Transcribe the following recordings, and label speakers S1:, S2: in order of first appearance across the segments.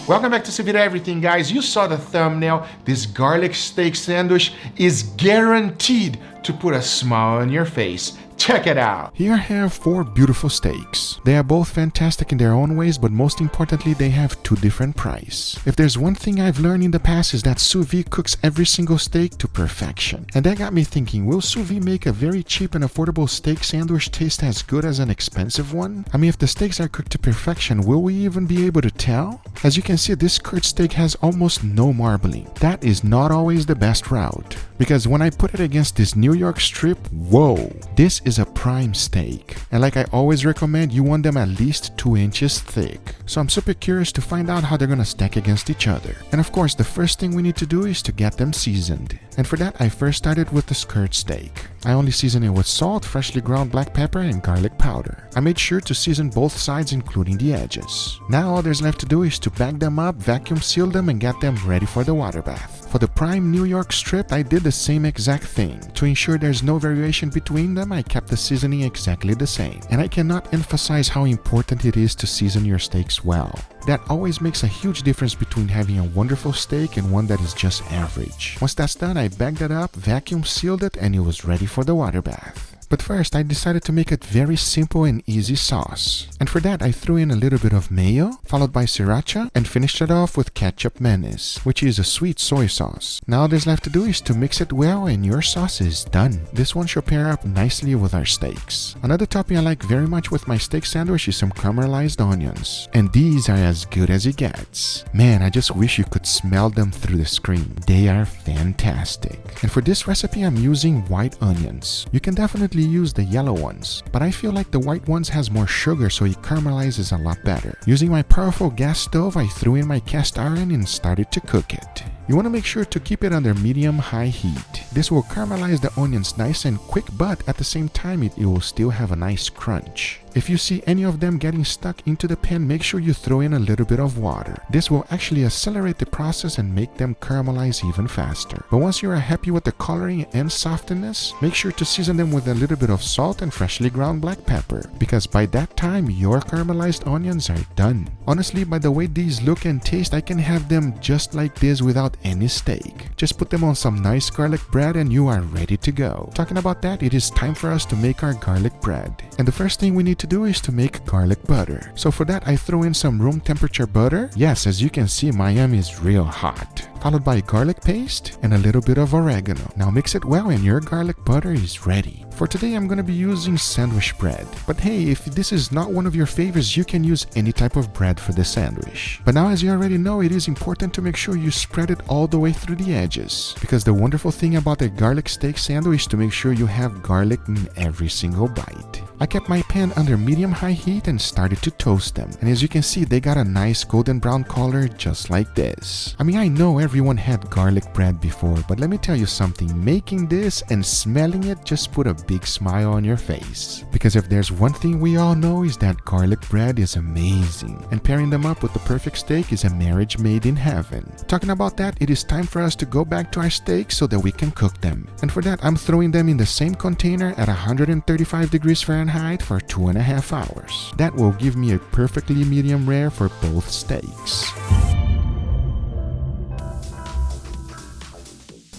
S1: Welcome back to Sous Vide Everything, guys. You saw the thumbnail. This garlic steak sandwich is guaranteed to put a smile on your face. Check it out.
S2: Here I have 4 beautiful steaks. They are both fantastic in their own ways, but most importantly, they have 2 different prices. If there's one thing I've learned in the past is that Sous Vide cooks every single steak to perfection. And that got me thinking, will Sous Vide make a very cheap and affordable steak sandwich taste as good as an expensive one? I mean, if the steaks are cooked to perfection, will we even be able to tell? As you can see, this curd steak has almost no marbling. That is not always the best route, because when I put it against this New York strip, whoa, this is a prime steak. And like I always recommend, you want them at least 2 inches thick. So I'm super curious to find out how they're gonna stack against each other. And of course, the first thing we need to do is to get them seasoned. And for that, I first started with the curd steak. I only seasoned it with salt, freshly ground black pepper, and garlic powder. I made sure to season both sides, including the edges. Now all there's left to do is to bag them up, vacuum seal them, and get them ready for the water bath. For the prime New York strip, I did the same exact thing. To ensure there's no variation between them, I kept the seasoning exactly the same. And I cannot emphasize how important it is to season your steaks well. That always makes a huge difference between having a wonderful steak and one that is just average. Once that's done, I bagged it up, vacuum sealed it, and it was ready for the water bath. But first, I decided to make a very simple and easy sauce. And for that, I threw in a little bit of mayo, followed by sriracha, and finished it off with ketchup mayonnaise, which is a sweet soy sauce. Now all there's left to do is to mix it well and your sauce is done. This one should pair up nicely with our steaks. Another topping I like very much with my steak sandwich is some caramelized onions. And these are as good as it gets. Man, I just wish you could smell them through the screen. They are fantastic. And for this recipe, I'm using white onions. You can definitely use the yellow ones, but I feel like the white ones has more sugar, so it caramelizes a lot better. Using my powerful gas stove, I threw in my cast iron and started to cook it. You want to make sure to keep it under medium-high heat. This will caramelize the onions nice and quick, but at the same time it will still have a nice crunch. If you see any of them getting stuck into the pan, make sure you throw in a little bit of water. This will actually accelerate the process and make them caramelize even faster. But once you are happy with the coloring and softness, make sure to season them with a little bit of salt and freshly ground black pepper, because by that time your caramelized onions are done. Honestly, by the way these look and taste, I can have them just like this without any steak. Just put them on some nice garlic bread and you are ready to go. Talking about that, it is time for us to make our garlic bread. And the first thing we need to do is to make garlic butter. So for that, I throw in some room temperature butter. Yes, as you can see, Miami is real hot. Followed by garlic paste and a little bit of oregano. Now mix it well and your garlic butter is ready. For today, I'm going to be using sandwich bread. But hey, if this is not one of your favorites, you can use any type of bread for the sandwich. But now, as you already know, it is important to make sure you spread it all the way through the edges. Because the wonderful thing about a garlic steak sandwich is to make sure you have garlic in every single bite. I kept my pan under medium-high heat and started to toast them. And as you can see, they got a nice golden brown color just like this. I mean, I know everyone had garlic bread before, but let me tell you something. Making this and smelling it just put a big smile on your face. Because if there's one thing we all know is that garlic bread is amazing. And pairing them up with the perfect steak is a marriage made in heaven. Talking about that, it is time for us to go back to our steaks so that we can cook them. And for that, I'm throwing them in the same container at 135 degrees Fahrenheit for 2.5 hours. That will give me a perfectly medium rare for both steaks.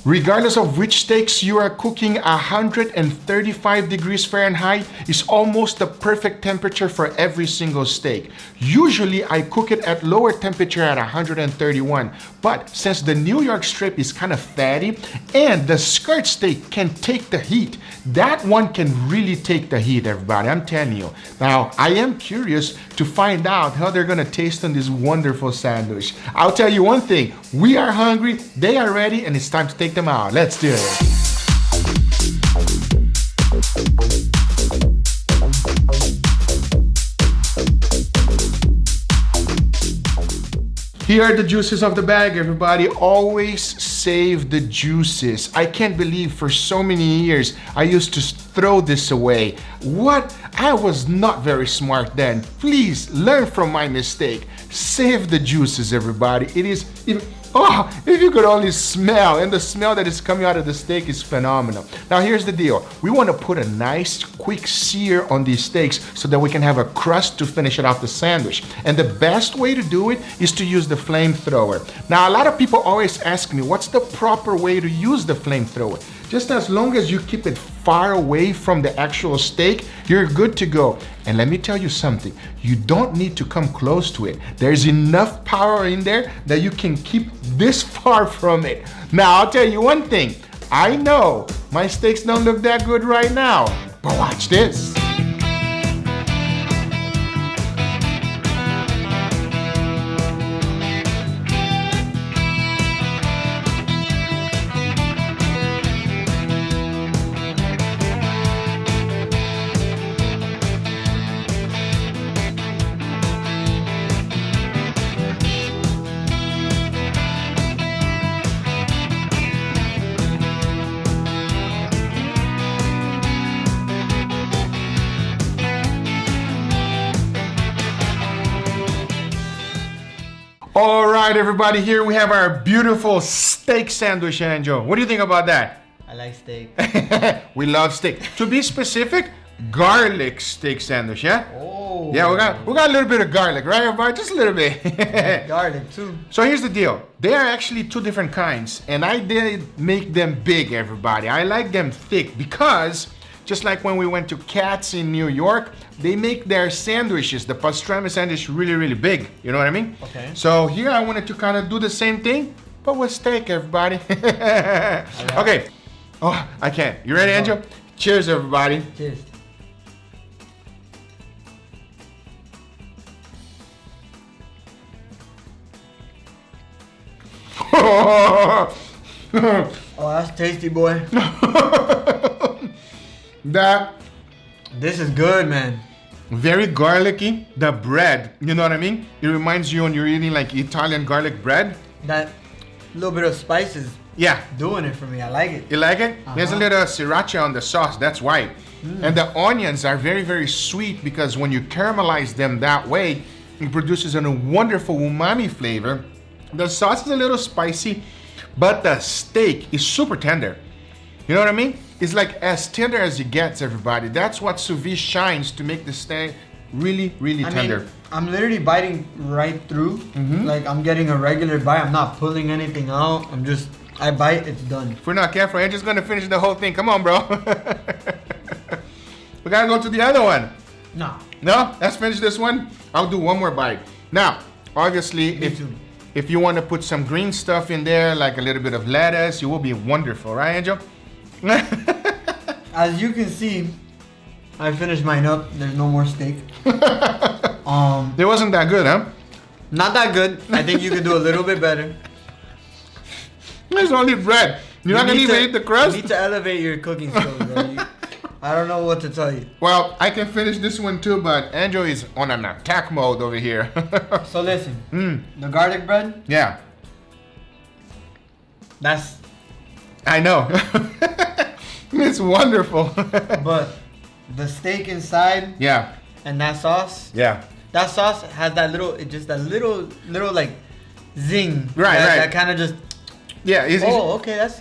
S1: Regardless of which steaks you are cooking, 135 degrees Fahrenheit is almost the perfect temperature for every single steak. Usually I cook it at lower temperature at 131, but since the New York strip is kind of fatty and the skirt steak can take the heat, that one can really take the heat, everybody, I'm telling you. Now, I am curious to find out how they're gonna taste on this wonderful sandwich. I'll tell you one thing, we are hungry, they are ready, and it's time to take them out. Let's do it. Here are the juices of the bag, everybody. Always save the juices. I can't believe for so many years I used to throw this away. What? I was not very smart then. Please learn from my mistake. Save the juices, everybody. Oh, if you could only smell, and the smell that is coming out of the steak is phenomenal. Now here's the deal. We want to put a nice quick sear on these steaks so that we can have a crust to finish it off the sandwich. And the best way to do it is to use the flamethrower. Now a lot of people always ask me, what's the proper way to use the flamethrower? Just as long as you keep it far away from the actual steak, you're good to go. And let me tell you something, you don't need to come close to it. There's enough power in there that you can keep this far from it. Now, I'll tell you one thing. I know my steaks don't look that good right now, but watch this. All right, everybody, here we have our beautiful steak sandwich, Angel. What do you think about that?
S3: I like steak.
S1: We love steak. To be specific, garlic steak sandwich, yeah?
S3: Oh.
S1: Yeah, we got a little bit of garlic, right, everybody? Just a little bit.
S3: Garlic too.
S1: So here's the deal. They are actually two different kinds, and I did make them big, everybody. I like them thick because just like when we went to Katz in New York, they make their sandwiches, the pastrami sandwich, really, really big. You know what I mean?
S3: Okay.
S1: So here I wanted to kind of do the same thing, but with steak, everybody. Okay. Oh, I can't. You ready, Angel? Cheers, everybody.
S3: Cheers.
S1: Oh,
S3: that's tasty, boy.
S1: that
S3: This is good, man.
S1: very garlicky. The bread, you know what I mean? It reminds you when you're eating like Italian garlic bread.
S3: That little bit of spices
S1: Yeah.
S3: doing it for me. I like it.
S1: You like it? There's a
S3: Uh-huh.
S1: little sriracha on the sauce, that's why. And the onions are very, very sweet because when you caramelize them that way, it produces a wonderful umami flavor. The sauce is a little spicy, but the steak is super tender. You know what I mean? It's like as tender as it gets, everybody. That's what sous vide shines to make the steak really, really tender.
S3: I'm literally biting right through. Like I'm getting a regular bite. I'm not pulling anything out. I bite, it's done.
S1: If we're not careful, I'm just gonna finish the whole thing. Come on, bro. We gotta go to the other one.
S3: No.
S1: No? Let's finish this one. I'll do one more bite. Now, obviously,
S3: Me too.
S1: if you want to put some green stuff in there, like a little bit of lettuce, it will be wonderful, right, Angel?
S3: As you can see, I finished mine up. There's no more steak.
S1: It wasn't that good, huh?
S3: Not that good. I think you could do a little bit better.
S1: There's only bread. You're not gonna
S3: need
S1: even
S3: to-
S1: eat the crust?
S3: You need to elevate your cooking skills, bro. I don't know what to tell you.
S1: Well, I can finish this one too, but Angel is on an attack mode over here.
S3: So listen, the garlic bread,
S1: Yeah,
S3: that's,
S1: I know. It's wonderful.
S3: but the steak inside
S1: Yeah,
S3: and that sauce
S1: yeah.
S3: has that little, like zing.
S1: Right,
S3: that,
S1: right.
S3: That kind of just,
S1: Yeah,
S3: okay, that's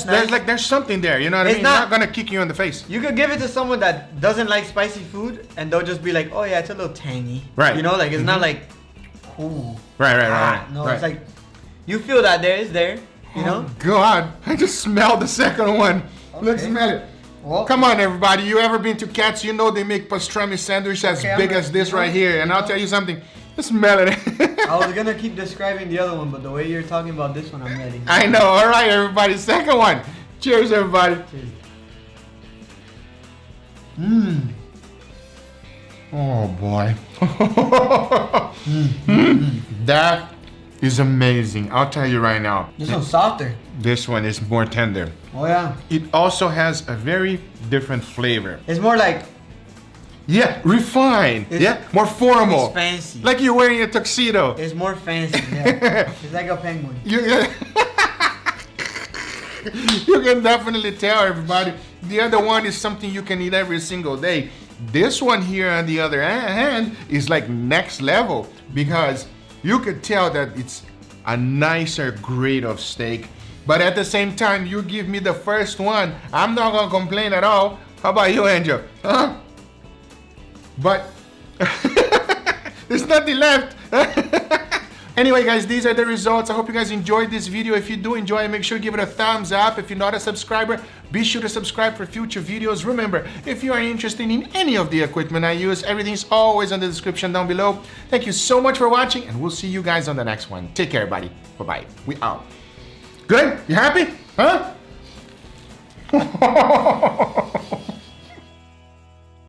S3: nice.
S1: there's something there, you know what I
S3: It's
S1: mean?
S3: not-
S1: Not gonna kick you in the face.
S3: You could give it to someone that doesn't like spicy food, and they'll just be like, "Oh yeah, it's a little tangy."
S1: Right.
S3: You know, like it's not like, ooh.
S1: Right.
S3: No,
S1: right.
S3: it's like you feel that it's there. You know.
S1: Oh, God, I just smelled the second one. Let's
S3: Okay.
S1: smell it.
S3: Well,
S1: Come on, everybody. You ever been to Katz? You know they make pastrami sandwich as
S3: Okay, I'm
S1: big
S3: ready.
S1: as this right here. And I'll tell you something. Just smell it.
S3: I was gonna keep describing the other one, but the way you're talking about this one, I'm ready.
S1: I know. All right, everybody. Second one. Cheers, everybody. Oh, boy. That is amazing. I'll tell you right now.
S3: This one's softer.
S1: This one is more tender.
S3: Oh yeah.
S1: It also has a very different flavor.
S3: It's more like
S1: Yeah, refined.
S3: It's-
S1: More formal.
S3: it's fancy.
S1: Like you're wearing a tuxedo.
S3: It's more fancy. Yeah. It's like a penguin.
S1: You can definitely tell, everybody. The other one is something you can eat every single day. This one here, on the other hand, is like next level because you could tell that it's a nicer grade of steak. But at the same time, you give me the first one, I'm not gonna complain at all. How about you, Angel? Huh? But there's nothing left. Anyway, guys, these are the results. I hope you guys enjoyed this video. If you do enjoy it, make sure to give it a thumbs up. If you're not a subscriber, be sure to subscribe for future videos. Remember, if you are interested in any of the equipment I use, everything's always in the description down below. Thank you so much for watching, and we'll see you guys on the next one. Take care, buddy. Bye-bye. We out. Good? You happy? Huh?